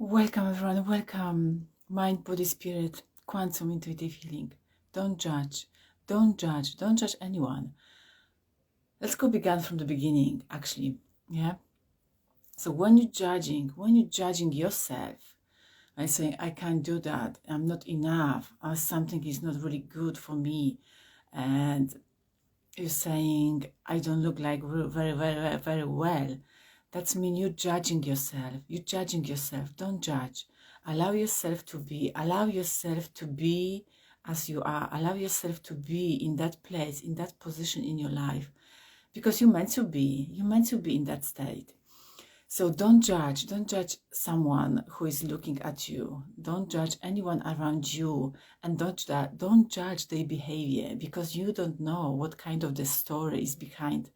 Welcome everyone, welcome. Mind, body, spirit, quantum intuitive healing. Don't judge, don't judge anyone. Let's go begin from the beginning, actually. Yeah. So when you're judging yourself and saying, I can't do that, I'm not enough, or something is not really good for me, and you're saying, I don't look like very well, that's mean you're judging yourself. You're judging yourself. Don't judge. Allow yourself to be. Allow yourself to be as you are. Allow yourself to be in that place, in that position in your life. Because you're meant to be. You're meant to be in that state. So don't judge. Don't judge someone who is looking at you. Don't judge anyone around you. And don't judge their behavior, because you don't know what kind of the story is behind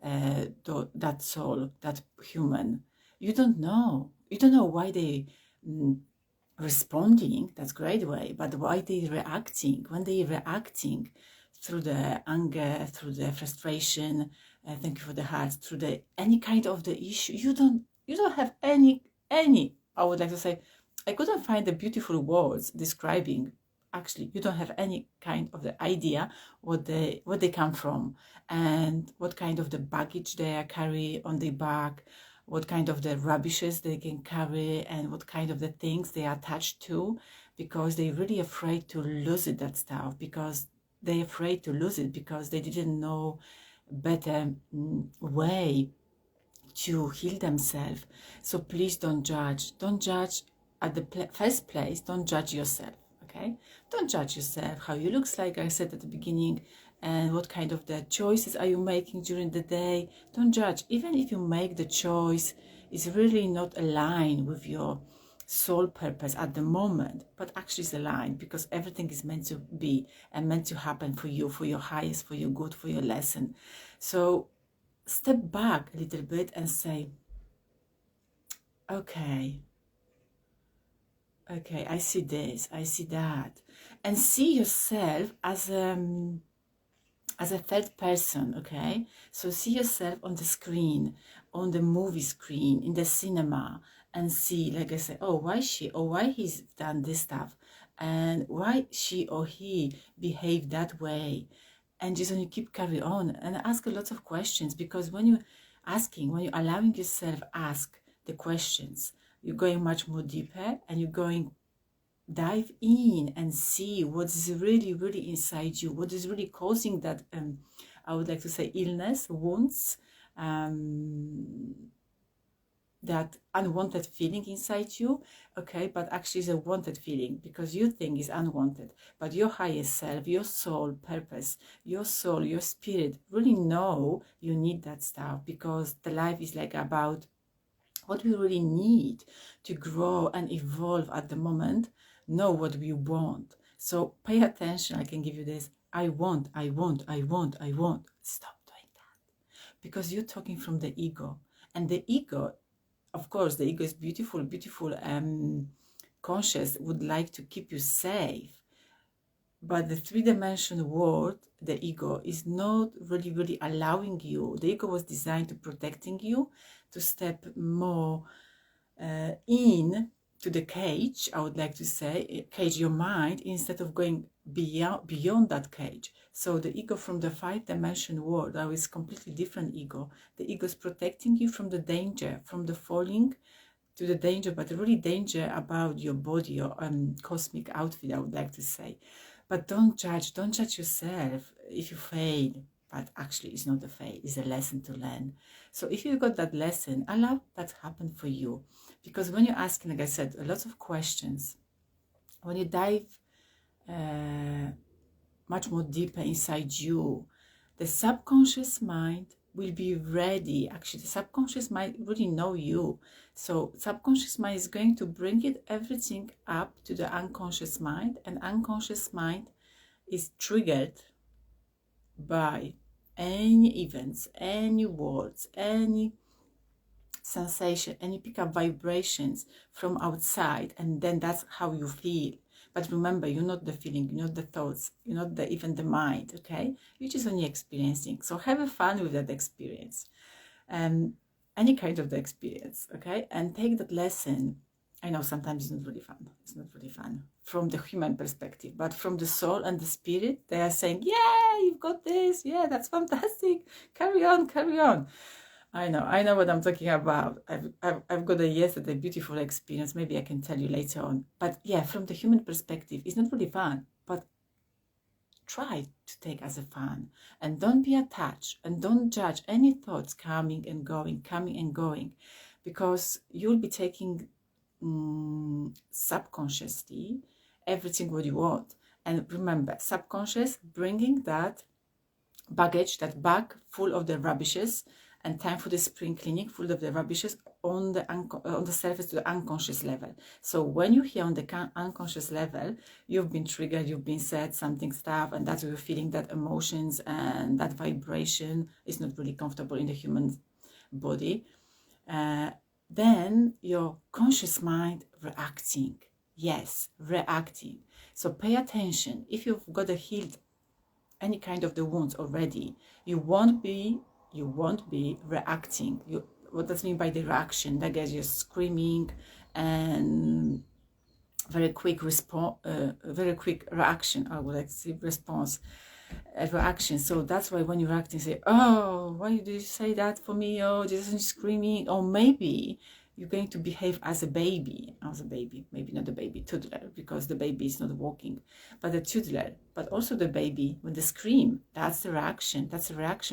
that soul, that human. You don't know. You don't know why they responding. That's great way, but why they reacting? When they reacting through the anger, through the frustration. Thank you for the heart. Through the any kind of the issue, you don't have any. I would like to say, I couldn't find the beautiful words describing. Actually, you don't have any kind of the idea what they come from, and what kind of the baggage they carry on their back, what kind of the rubbishes they can carry, and what kind of the things they are attached to, because they're really afraid to lose it, that stuff, because they're afraid to lose it because they didn't know better way to heal themselves. So please don't judge. Don't judge at the first place. Don't judge yourself. Okay? Don't judge yourself, how you looks like I said at the beginning, and what kind of the choices are you making during the day. Don't judge. Even if you make the choice is really not aligned with your soul purpose at the moment, but actually is aligned, because everything is meant to be and meant to happen for you, for your highest, for your good, for your lesson. So step back a little bit and say, okay, I see this, I see that, and see yourself as a third person. Okay, so see yourself on the screen, on the movie screen, in the cinema, and see, like I said, oh, why she or why he's done this stuff, and why she or he behaved that way. And just when you keep carry on and ask a lot of questions, because when you're allowing yourself ask the questions, you're going much more deeper, and you're going dive in and see what is really inside you, what is really causing that I would like to say illness, wounds, that unwanted feeling inside you. Okay, but actually it's a wanted feeling, because you think is unwanted, but your highest self, your soul purpose, your soul, your spirit really know you need that stuff, because the life is like about what we really need to grow and evolve at the moment. Know what we want. So pay attention. I can give you this. I want. Stop doing that, because you're talking from the ego, and the ego, of course, the ego is beautiful, conscious, would like to keep you safe. But the three-dimensional world, the ego, is not really allowing you. The ego was designed to protecting you, to step more in to the cage, I would like to say, cage your mind, instead of going beyond that cage. So the ego from the five-dimensional world, that is completely different ego. The ego is protecting you from the danger, from the falling to the danger, but really danger about your body, your cosmic outfit, I would like to say. But don't judge yourself if you fail. But actually, it's not a fail, it's a lesson to learn. So if you got that lesson, allow that to happen for you. Because when you're asking, like I said, a lot of questions, when you dive much more deeper inside you, the subconscious mind will be ready. Actually, the subconscious mind really know you. So subconscious mind is going to bring it everything up to the unconscious mind, and unconscious mind is triggered by any events, any words, any sensation, any pick up vibrations from outside, and then that's how you feel. But remember, you're not the feeling, you're not the thoughts, you're not even the mind. Okay, you're just only experiencing. So have fun with that experience, any kind of the experience. Okay, and take that lesson I know sometimes it's not really fun. It's not really fun from the human perspective, but from the soul and the spirit, they are saying, yeah, you've got this. Yeah, that's fantastic. Carry on, carry on. I know what I'm talking about. I've got a yesterday beautiful experience. Maybe I can tell you later on. But yeah, from the human perspective, it's not really fun, but try to take as a fun, and don't be attached and don't judge any thoughts coming and going, because you'll be taking subconsciously everything what you want. And remember, subconscious bringing that baggage, that bag full of the rubbishes, and time for the spring cleaning, full of the rubbishes on the surface to the unconscious level. So when you're here on the unconscious level, you've been triggered, you've been said something stuff, and that's where you're feeling that emotions and that vibration is not really comfortable in the human body. Then your conscious mind reacting. Yes, reacting. So pay attention. If you've got a healed any kind of the wounds already, you won't be reacting. What does mean by the reaction? That is, you're screaming and very quick response, very quick reaction. I would like to say response, reaction. So that's why when you're acting, say, oh, why did you say that for me? Oh, just screaming. Or maybe you're going to behave as a baby, maybe not a baby, toddler, because the baby is not walking, but a toddler. But also the baby, when they scream, that's a reaction,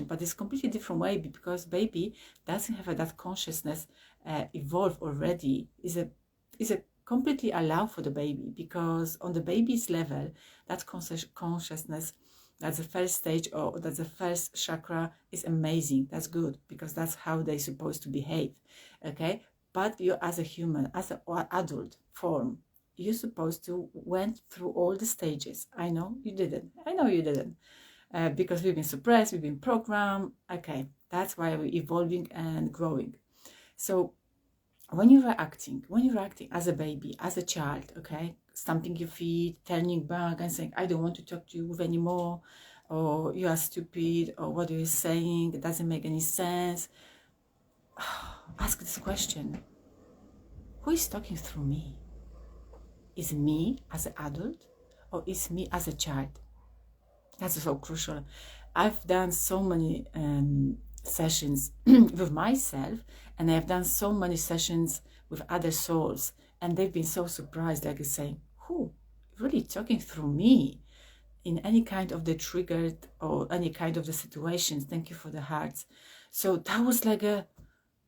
but it's completely different way, because baby doesn't have that consciousness evolved already. Is a completely allow for the baby, because on the baby's level, that consciousness, that's the first stage, or that's the first chakra, is amazing. That's good, because that's how they're supposed to behave. Okay. But you, as a human, as an adult form, you're supposed to went through all the stages. I know you didn't. Because we've been suppressed, we've been programmed. Okay, that's why we're evolving and growing. So when you're reacting as a baby, as a child, okay, stamping your feet, turning back and saying, I don't want to talk to you anymore, or you are stupid, or what are you saying? It doesn't make any sense. Ask this question: who is talking through me? Is me as an adult, or is me as a child? That's so crucial. I've done so many sessions with myself, and I've done so many sessions with other souls, and they've been so surprised, like saying, who really talking through me in any kind of the triggered or any kind of the situations? Thank you for the hearts. So that was like a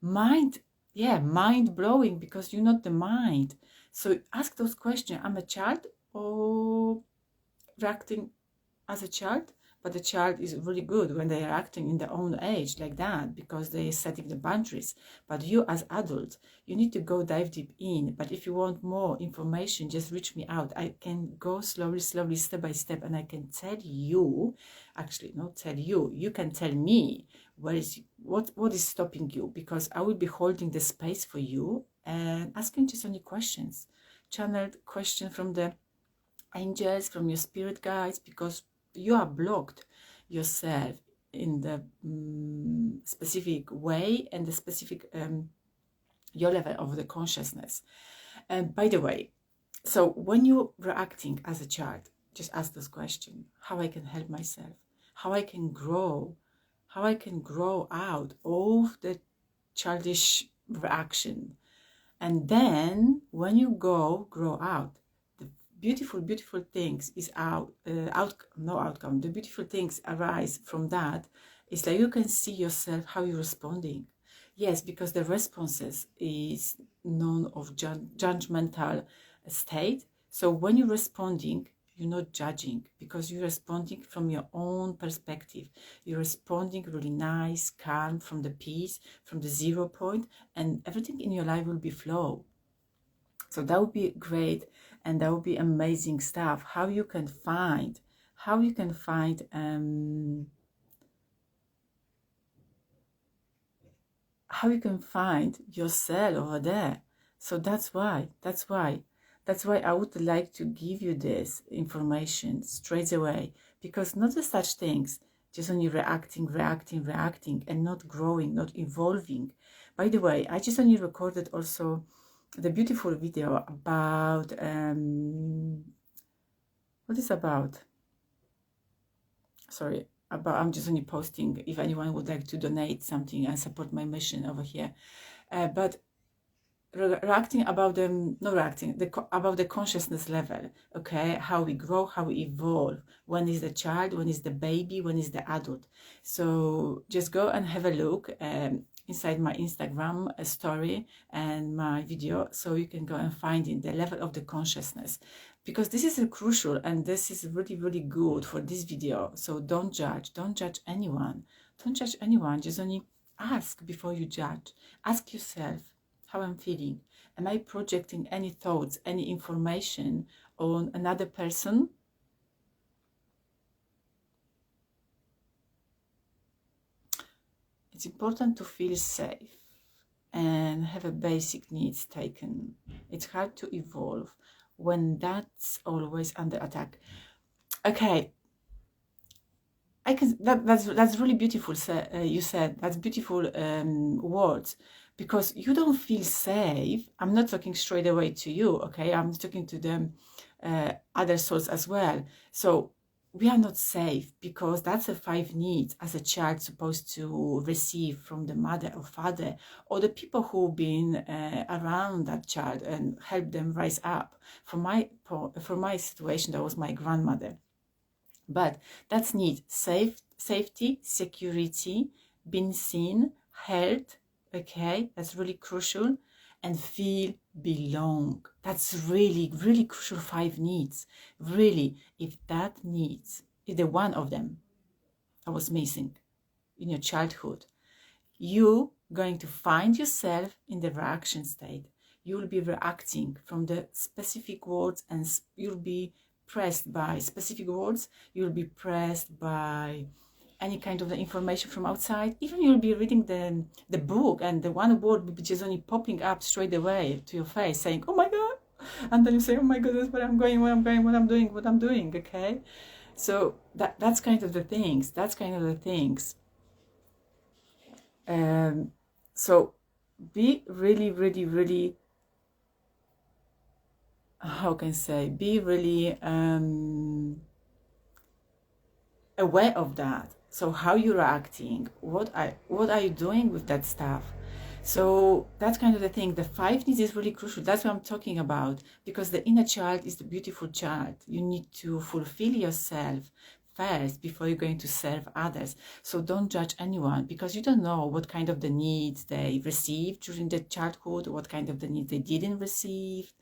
mind blowing, because you're not the mind. So ask those questions. I'm a child, or reacting as a child? But the child is really good when they are acting in their own age like that, because they are setting the boundaries. But you as adult, you need to go dive deep in. But if you want more information, just reach me out. I can go slowly, step by step, and I can tell you, actually not tell you, you can tell me what is stopping you, because I will be holding the space for you and asking just only questions, channeled question from the angels, from your spirit guides, because you are blocked yourself in the specific way and the specific your level of the consciousness. And by the way, so when you're reacting as a child, just ask this question: how I can help myself, how I can grow out of the childish reaction. And then when you grow out, beautiful things is the beautiful things arise from that. It's like you can see yourself how you're responding. Yes, because the responses is known of judgmental state. So when you're responding, you're not judging, because you're responding from your own perspective. You're responding really nice, calm, from the peace, from the 0 point, and everything in your life will be flow. So that would be great, and that would be amazing stuff. How you can find yourself over there. So that's why I would like to give you this information straight away, because not as such things, just only reacting, and not growing, not evolving. By the way, I just only recorded also the beautiful video about what is about, sorry, about, I'm just only posting if anyone would like to donate something and support my mission over here, but reacting about them, not reacting, about the consciousness level, okay, how we grow, how we evolve, when is the child, when is the baby, when is the adult. So just go and have a look inside my Instagram story and my video, so you can go and find in the level of the consciousness, because this is crucial and this is really, really good for this video. So don't judge anyone, don't judge anyone, just only ask before you judge. Ask yourself how I'm feeling. Am I projecting any thoughts, any information on another person? It's important to feel safe and have a basic needs taken. It's hard to evolve when that's always under attack. Okay, I can. That's really beautiful. You said that's beautiful words, because you don't feel safe. I'm not talking straight away to you, okay? I'm talking to them, other souls as well. So we are not safe, because that's the 5 needs as a child supposed to receive from the mother or father, or the people who've been around that child and help them rise up. For my situation, that was my grandmother. But that's need: safety, security, being seen, heard, okay, that's really crucial, and feel belong. That's really, really crucial 5 needs. Really, if that needs, if the one of them that was missing in your childhood, you going to find yourself in the reaction state. You will be reacting from the specific words, and you'll be pressed by specific words. You'll be pressed by any kind of the information from outside. Even you'll be reading the book, and the one word will be just only popping up straight away to your face, saying, oh my God. And then you say, oh my goodness, where I'm going, what I'm doing, okay? So that's kind of the things. So be really, really, really, how can I say, be really aware of that. So how you're acting, what are you doing with that stuff? So that's kind of the thing. The 5 needs is really crucial. That's what I'm talking about, because the inner child is the beautiful child. You need to fulfill yourself first before you're going to serve others. So don't judge anyone, because you don't know what kind of the needs they received during their childhood, what kind of the needs they didn't receive.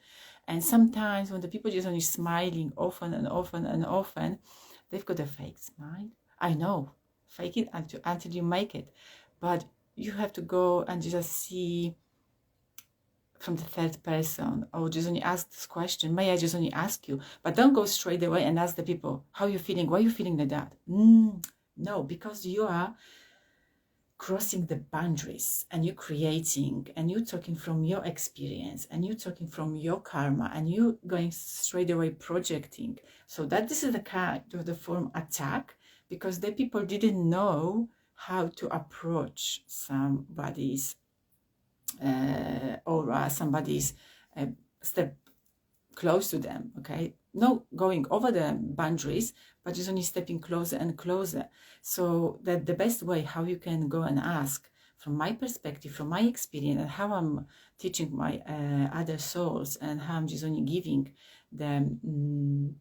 And sometimes when the people just only smiling often and often and often, they've got a fake smile. I know, fake it until you make it. But you have to go and just see from the 3rd person, or just only ask this question. May I just only ask you? But don't go straight away and ask the people, how are you feeling? Why are you feeling like that? No, because you are crossing the boundaries, and you're creating, and you're talking from your experience, and you're talking from your karma, and you're going straight away projecting. So that this is the kind of the form attack, because the people didn't know how to approach somebody's aura, somebody's step close to them, okay? No going over the boundaries, but just only stepping closer and closer. So that the best way how you can go and ask, from my perspective, from my experience, and how I'm teaching my other souls, and how I'm just only giving the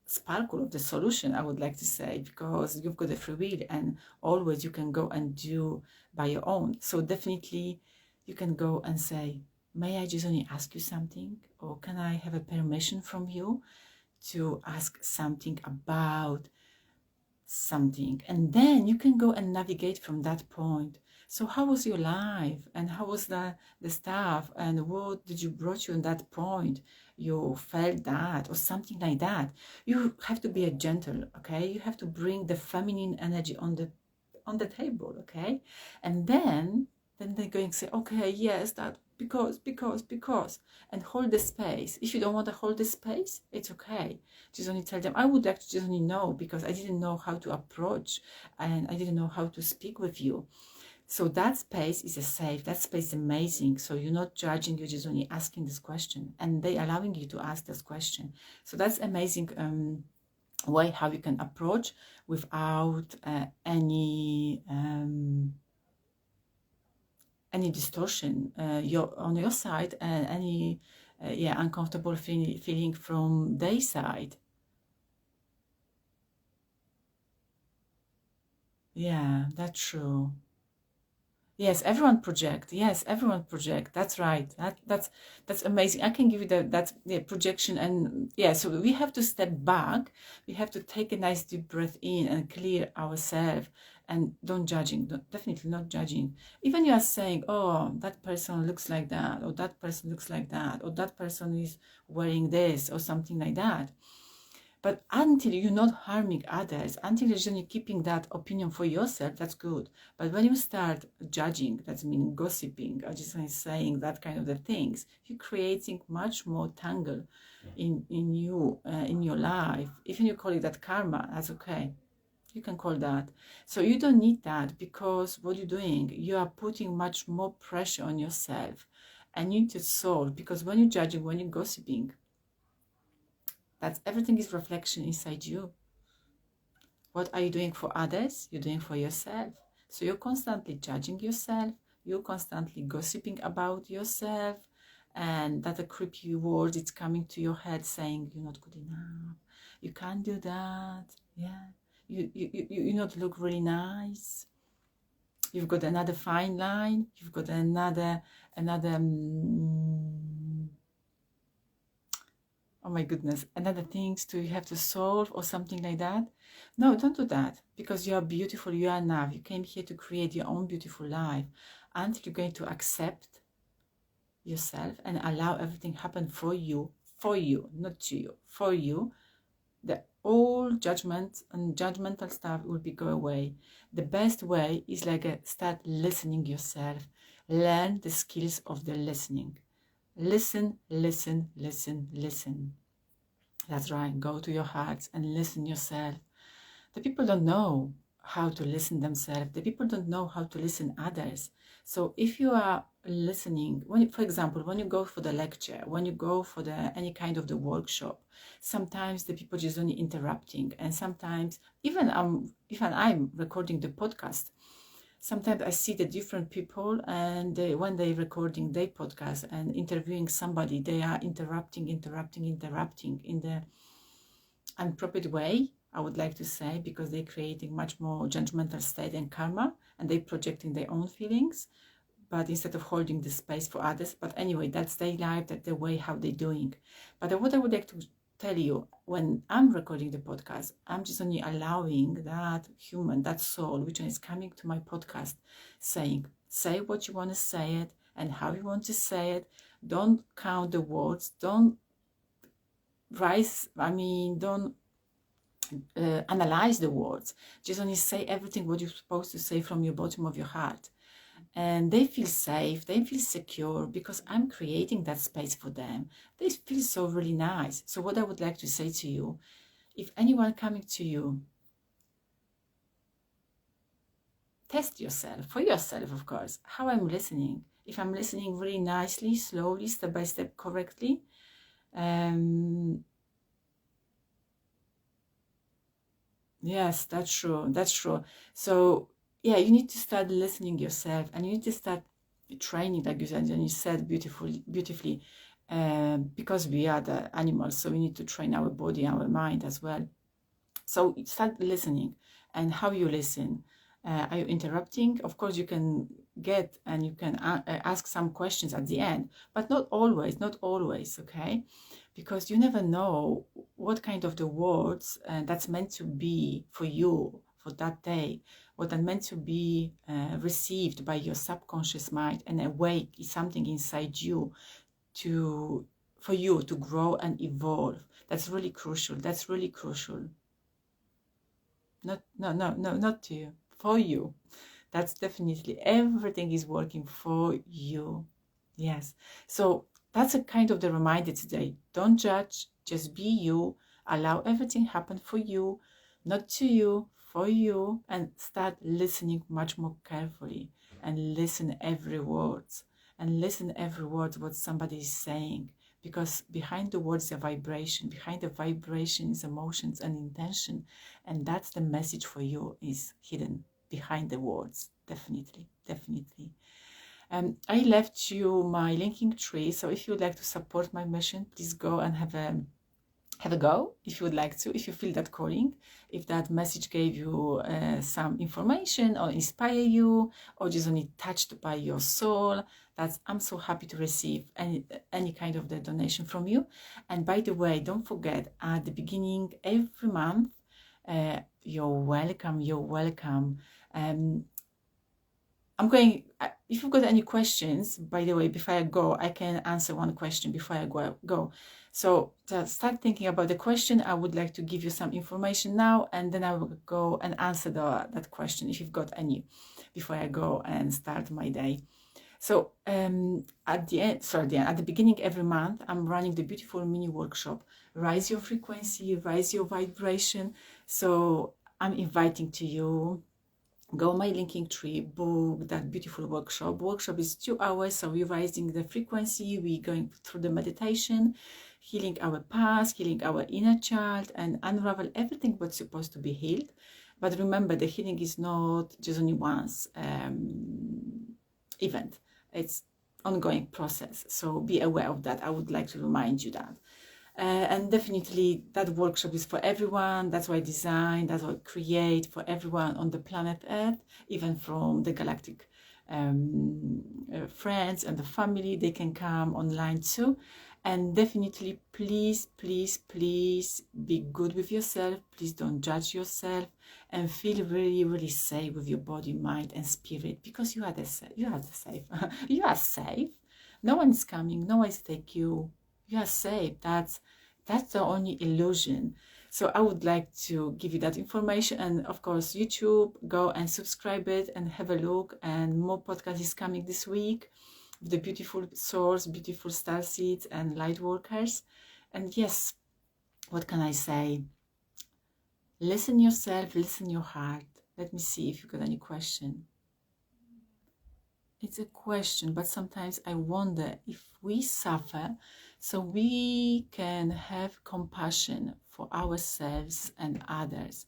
sparkle of the solution, I would like to say, because you've got a free will, and always you can go and do by your own. So definitely you can go and say, may I just only ask you something? Or can I have a permission from you to ask something about something? And then you can go and navigate from that point. So how was your life? And how was the stuff? And what did you brought you on that point? You felt that, or something like that. You have to be a gentle, okay? You have to bring the feminine energy on the table, okay? And then they're going to say, okay, yes, that because, and hold the space. If you don't want to hold the space, it's okay. Just only tell them, I would like to just only know, because I didn't know how to approach, and I didn't know how to speak with you. So that space is a safe, that space is amazing. So you're not judging, you're just only asking this question, and they allowing you to ask this question. So that's amazing way how you can approach without any distortion on your side, and any uncomfortable feeling from their side. Yeah, that's true. Yes, everyone project. Yes, everyone project. That's right. That's amazing. I can give you that projection, and yeah. So we have to step back. We have to take a nice deep breath in and clear ourselves, and don't judging. Definitely not judging. Even you are saying, oh, that person looks like that, or that person looks like that, or that person is wearing this, or something like that. But until you're not harming others, until you're only keeping that opinion for yourself, that's good. But when you start judging, that means gossiping, or just saying that kind of the things, you're creating much more tangle in you, in your life. Even you call it that karma, that's okay. You can call that. So you don't need that, because what you're doing, you are putting much more pressure on yourself, and you need to solve. Because when you're judging, when you're gossiping, that's everything is reflection inside you. What are you doing for others? You're doing for yourself. So you're constantly judging yourself. You're constantly gossiping about yourself. And that a creepy word is coming to your head saying, you're not good enough. You can't do that. Yeah. You not look really nice. You've got another fine line. You've got another oh my goodness, another things to you have to solve or something like that. No, don't do that, because you are beautiful, you are enough. You came here to create your own beautiful life, until you're going to accept yourself and allow everything happen for you, not to you, for you. The all judgment and judgmental stuff will be go away. The best way is like start listening yourself. Learn the skills of the listening. Listen, listen, listen, listen. That's right. Go to your hearts and listen yourself. The people don't know how to listen themselves. The people don't know how to listen others. So if you are listening, for example, when you go for the lecture, when you go for any kind of the workshop, sometimes the people just only interrupting, and sometimes even I'm recording the podcast, sometimes I see the different people, and when they're recording their podcast and interviewing somebody, they are interrupting in the inappropriate way, I would like to say, because they're creating much more judgmental state and karma, and they're projecting their own feelings, but instead of holding the space for others. But anyway, that's their life, that's the way how they're doing. But what I would like to tell you, when I'm recording the podcast, I'm just only allowing that human, that soul, which is coming to my podcast, saying, say what you want to say it and how you want to say it. Don't count the words. Don't don't analyze the words. Just only say everything what you're supposed to say from your bottom of your heart. And they feel safe, they feel secure, because I'm creating that space for them. They feel so really nice. So what I would like to say to you, if anyone coming to you, test yourself, for yourself, of course, how I'm listening. If I'm listening really nicely, slowly, step by step, correctly, yes, that's true. So yeah, you need to start listening yourself, and you need to start training, like you said, and you said beautifully, because we are the animals, so we need to train our body, our mind as well. So start listening. And how you listen, are you interrupting? Of course you can get, and you can ask some questions at the end, but not always, okay? Because you never know what kind of the words that's meant to be for you for that day, what are meant to be received by your subconscious mind and awake is something inside you for you to grow and evolve. That's really crucial. Not to you, for you. That's definitely, everything is working for you. Yes. So that's a kind of the reminder today. Don't judge, just be you. Allow everything happen for you, not to you, for you, and start listening much more carefully. and listen every word, and listen every word what somebody is saying, because behind the words is a vibration, behind the vibration is emotions and intention, and that's the message for you is hidden behind the words. Definitely, definitely. I left you my linking tree, so if you would like to support my mission, please go and have a go if you would like to, if you feel that calling, if that message gave you some information or inspire you, or just only touched by your soul. I'm so happy to receive any kind of the donation from you. And by the way, don't forget, at the beginning every month, you're welcome, you're welcome. I'm going, if you've got any questions, by the way, before I go, I can answer one question before I go. So to start thinking about the question, I would like to give you some information now, and then I will go and answer that question if you've got any before I go and start my day. So at the beginning every month, I'm running the beautiful mini workshop, Rise Your Frequency, Rise Your Vibration. So I'm inviting to you, go my linking tree, book that beautiful workshop. Workshop is 2 hours, so we're rising the frequency, we're going through the meditation, healing our past, healing our inner child, and unravel everything what's supposed to be healed. But remember, the healing is not just only once event. It's ongoing process, so be aware of that. I would like to remind you that. And definitely that workshop is for everyone. That's why I design, that's why I create for everyone on the planet Earth, even from the galactic friends and the family. They can come online too. And definitely, please, please, please be good with yourself. Please don't judge yourself, and feel really, really safe with your body, mind, and spirit, because you are safe. You are safe. No one is coming. No one is take you. You are safe. That's the only illusion. So I would like to give you that information, and of course YouTube, go and subscribe it and have a look. And more podcast is coming this week with the beautiful souls, beautiful star seeds and light workers. And yes, what can I say? Listen yourself, listen your heart. Let me see if you got any question. It's a question, but sometimes I wonder if we suffer so we can have compassion for ourselves and others.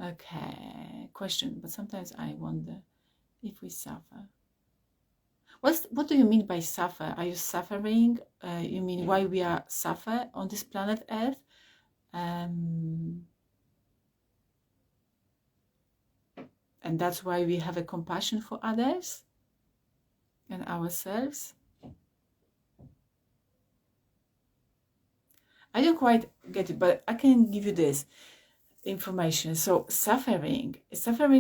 Okay, question, but sometimes I wonder if we suffer. What do you mean by suffer? Are you suffering? You mean why we are suffer on this planet Earth? And that's why we have a compassion for others and ourselves. I don't quite get it, but I can give you this information. So suffering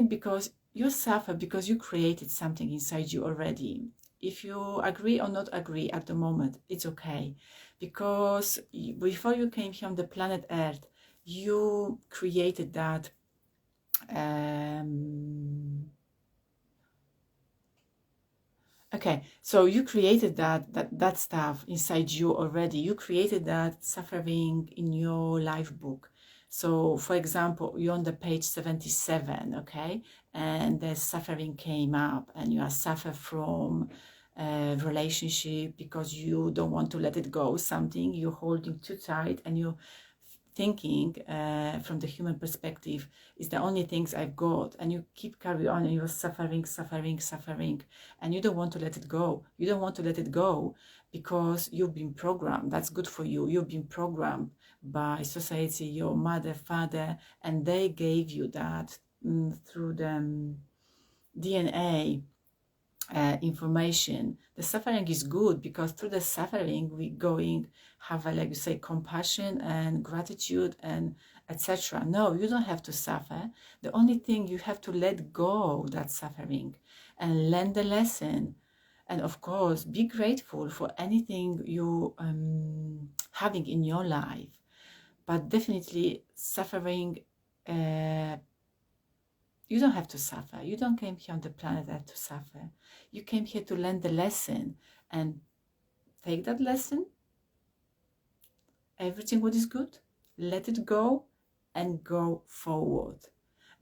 because you suffer because you created something inside you already. If you agree or not agree at the moment, it's okay, because before you came here on the planet Earth, you created that okay, so you created that stuff inside you already. You created that suffering in your life book. So for example, you're on the page 77, okay, and the suffering came up, and you are suffer from a relationship because you don't want to let it go, something you're holding too tight, and you're thinking from the human perspective is the only things I've got, and you keep carry on, and you're suffering, and you don't want to let it go. You don't want to let it go because you've been programmed. That's good for you. You've been programmed by society, your mother, father, and they gave you that through the DNA information. The suffering is good because through the suffering we going have a, like you say, compassion and gratitude and etc. No, you don't have to suffer. The only thing, you have to let go that suffering and learn the lesson. And of course, be grateful for anything you having in your life. But definitely suffering, you don't have to suffer. You don't came here on the planet Earth to suffer. You came here to learn the lesson and take that lesson. Everything what is good, let it go and go forward.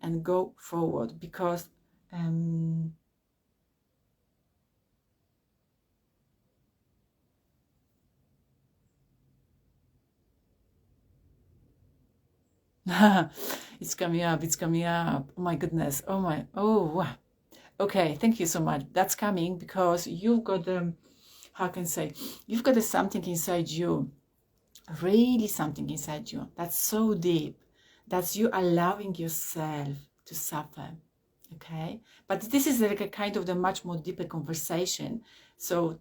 and go forward, because it's coming up, it's coming up. Oh my goodness. Oh my, oh, wow. Okay, thank you so much. That's coming because you've got how can I say, you've got something inside you, really something inside you that's so deep, that's you allowing yourself to suffer. Okay, but this is like a kind of the much more deeper conversation. So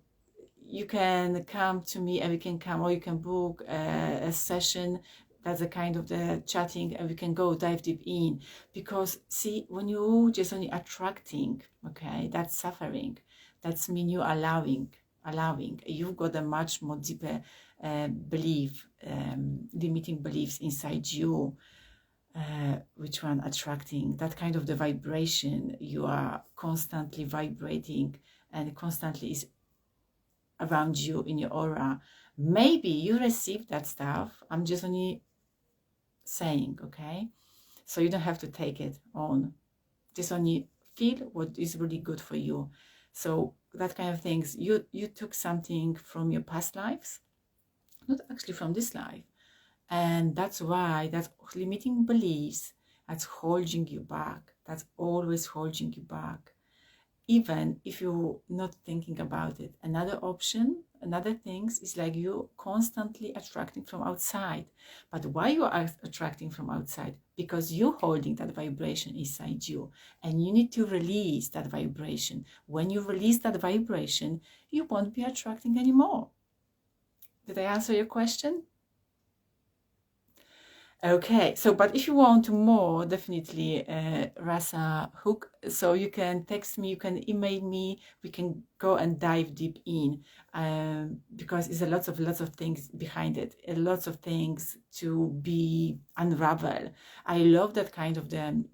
you can come to me and we can come, or you can book a session. That's a kind of the chatting, and we can go dive deep in. Because see, when you just only attracting, okay, that's suffering. That's mean you allowing. You've got a much more deeper belief, limiting beliefs inside you. Which one attracting that kind of the vibration? You are constantly vibrating, and constantly is around you in your aura. Maybe you received that stuff. I'm just only saying, okay? So you don't have to take it on. Just only feel what is really good for you. So that kind of things, you took something from your past lives, not actually from this life. And that's why that limiting beliefs, that's holding you back. That's always holding you back. Even if you're not thinking about it. Another option, another things is like you constantly attracting from outside. But why you are attracting from outside? Because you're holding that vibration inside you, and you need to release that vibration. When you release that vibration, you won't be attracting anymore. Did I answer your question? Okay, so but if you want more, definitely Rasa Hook. So you can text me, you can email me. We can go and dive deep in, because it's lots of things behind it, lots of things to be unravel. I love that kind of the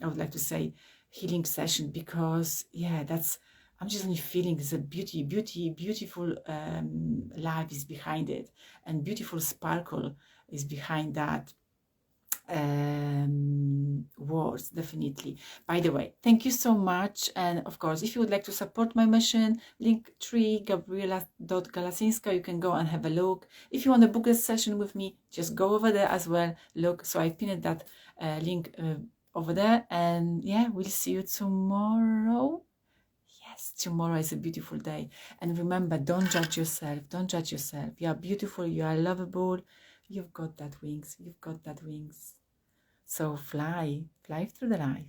I would like to say healing session, because yeah, that's, I'm just only feeling the beautiful life is behind it, and beautiful sparkle is behind that words, definitely. By the way, thank you so much. And of course, if you would like to support my mission, Linktree Gabriela.Galasinska, you can go and have a look. If you want to book a session with me, just go over there as well. Look, so I pinned that link over there. And yeah, we'll see you tomorrow. Yes, tomorrow is a beautiful day. And remember, don't judge yourself. Don't judge yourself. You are beautiful. You are lovable. You've got that wings. You've got that wings. So fly through the life.